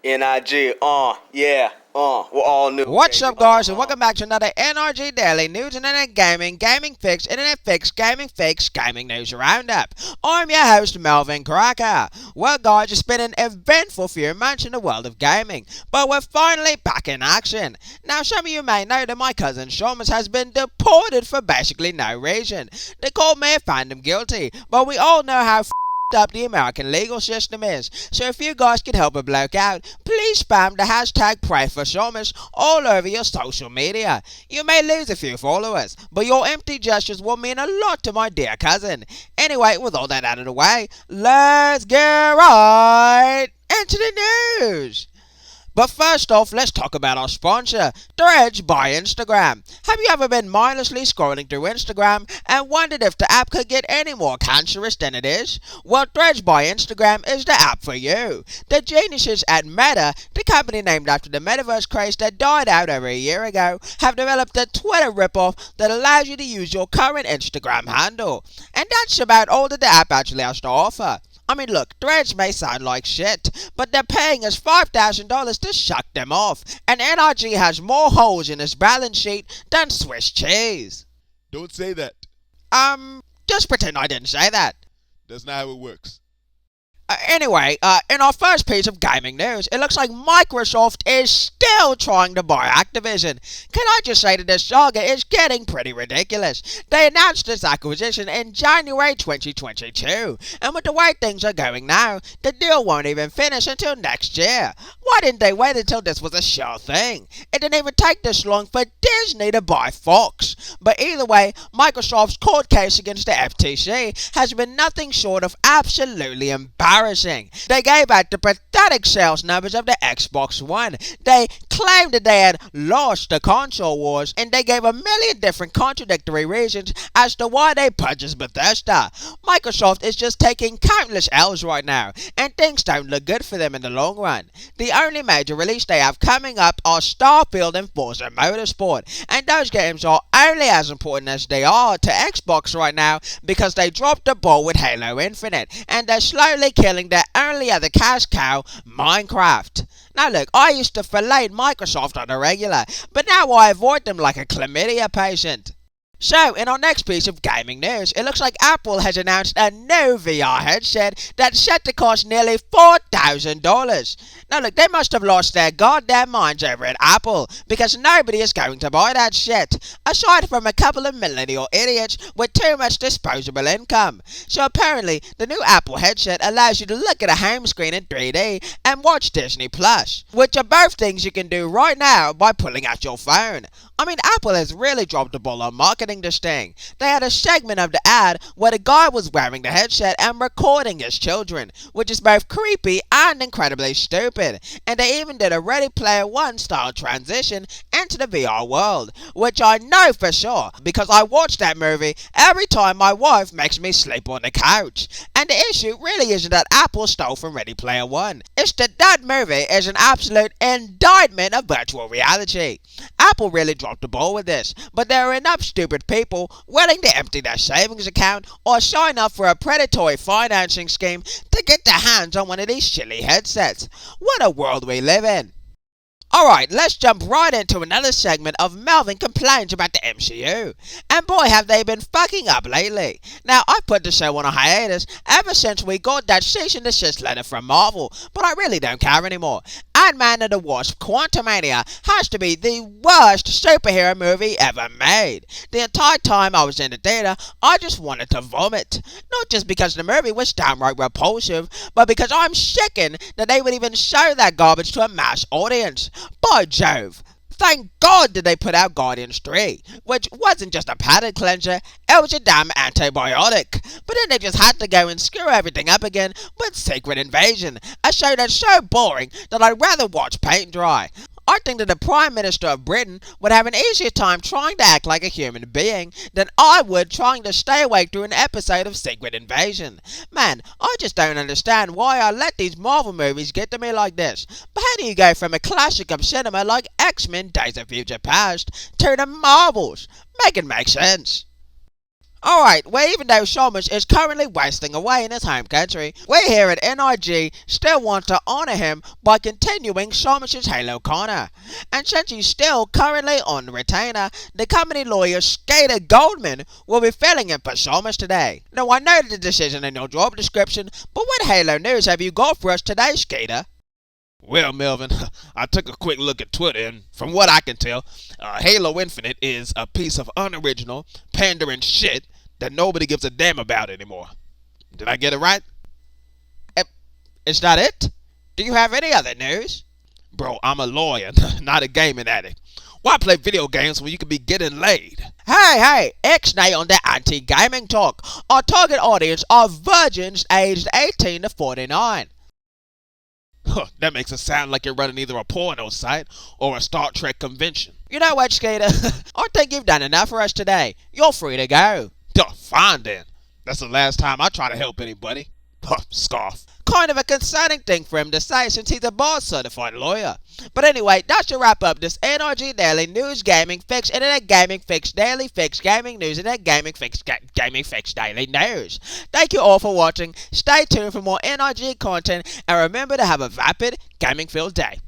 N.I.G, yeah, we're all new. What's up, guys, and welcome back to another N.I.G Daily News, Internet Gaming, Gaming Fix, Internet Fix, Gaming News Roundup. I'm your host, Melvin Cracker. Well, guys, it's been an eventful few months in the world of gaming, but we're finally back in action. Now, some of you may know that my cousin Shamus has been deported for basically no reason. They called me and found him guilty, but we all know how up the American legal system is. So if you guys can help a bloke out, please spam the hashtag #PrayForShamus all over your social media. You may lose a few followers, but your empty gestures will mean a lot to my dear cousin. Anyway, with all that out of the way, let's get right into the news. But first off, let's talk about our sponsor, Threads by Instagram. Have you ever been mindlessly scrolling through Instagram and wondered if the app could get any more cancerous than it is? Well, Threads by Instagram is the app for you. The geniuses at Meta, the company named after the metaverse craze that died out over a year ago, have developed a Twitter ripoff that allows you to use your current Instagram handle. And that's about all that the app actually has to offer. I mean, look, Threads may sound like shit, but they're paying us $5,000 to shuck them off, and N.I.G has more holes in his balance sheet than Swiss cheese. Don't say that. Just pretend I didn't say that. That's not how it works. Anyway, in our first piece of gaming news, it looks like Microsoft is still trying to buy Activision. Can I just say that this saga is getting pretty ridiculous? They announced this acquisition in January 2022, and with the way things are going now, the deal won't even finish until next year. Why didn't they wait until this was a sure thing? It didn't even take this long for Disney to buy Fox. But either way, Microsoft's court case against the FTC has been nothing short of absolutely embarrassing. They gave out the pathetic sales numbers of the Xbox One. They claimed that they had lost the console wars, and they gave a million different contradictory reasons as to why they purchased Bethesda. Microsoft is just taking countless L's right now, and things don't look good for them in the long run. The only major release they have coming up are Starfield and Forza Motorsport, and those games are only as important as they are to Xbox right now because they dropped the ball with Halo Infinite, and they're slowly killing their only other cash cow, Minecraft. Now look, I used to fillet Microsoft on a regular, but now I avoid them like a chlamydia patient. So, in our next piece of gaming news, it looks like Apple has announced a new VR headset that's set to cost nearly $4,000. Now look, they must have lost their goddamn minds over at Apple, because nobody is going to buy that shit, aside from a couple of millennial idiots with too much disposable income. So apparently, the new Apple headset allows you to look at a home screen in 3D and watch Disney Plus, which are both things you can do right now by pulling out your phone. I mean, Apple has really dropped the ball on marketing this thing. They had a segment of the ad where the guy was wearing the headset and recording his children, which is both creepy and incredibly stupid. And they even did a Ready Player One style transition into the VR world, which I know for sure because I watch that movie every time my wife makes me sleep on the couch. And the issue really isn't that Apple stole from Ready Player One. It's that that movie is an absolute indictment of virtual reality. Apple really dropped the ball with this, but there are enough stupid people willing to empty their savings account or sign up for a predatory financing scheme to get their hands on one of these silly headsets. What a world we live in. Alright, let's jump right into another segment of Melvin Complains about the MCU. And boy, have they been fucking up lately. Now, I've put the show on a hiatus ever since we got that cease and desist letter from Marvel, but I really don't care anymore. Ant-Man and the Wasp: Quantumania has to be the worst superhero movie ever made. The entire time I was in the theater, I just wanted to vomit. Not just because the movie was downright repulsive, but because I'm sickened that they would even show that garbage to a mass audience. By Jove! Thank God did they put out Guardians 3, which wasn't just a palate cleanser, it was a damn antibiotic. But then they just had to go and screw everything up again with Secret Invasion, a show that's so boring that I'd rather watch paint dry. I think that the Prime Minister of Britain would have an easier time trying to act like a human being than I would trying to stay awake through an episode of Secret Invasion. Man, I just don't understand why I let these Marvel movies get to me like this. But how do you go from a classic of cinema like X-Men Days of Future Past to the Marvels? Make it make sense. Alright, well, even though Sharmish is currently wasting away in his home country, we here at N.I.G still want to honour him by continuing Sharmish's Halo Corner. And since he's still currently on retainer, the company lawyer Skater Goldman will be filling in for Sharmish today. Now, I know the decision in your job description, but what Halo news have you got for us today, Skater? Well, Melvin, I took a quick look at Twitter, and from what I can tell, Halo Infinite is a piece of unoriginal, pandering shit that nobody gives a damn about anymore. Did I get it right? Is that it? Do you have any other news? Bro, I'm a lawyer, not a gaming addict. Why play video games when you could be getting laid? Hey, X-Nay on the anti-gaming talk. Our target audience are virgins aged 18 to 49. That makes it sound like you're running either a porno site or a Star Trek convention. You know what, Skater? I think you've done enough for us today. You're free to go. Fine then. That's the last time I try to help anybody. Scoff. Kind of a concerning thing for him to say since he's a bar-certified lawyer. But anyway, that should wrap up this N.I.G Daily News Gaming Fix, Internet Gaming Fix, Daily Fix, Gaming News, Internet Gaming Fix, Gaming Fix Daily News. Thank you all for watching. Stay tuned for more N.I.G content, and remember to have a vapid, gaming-filled day.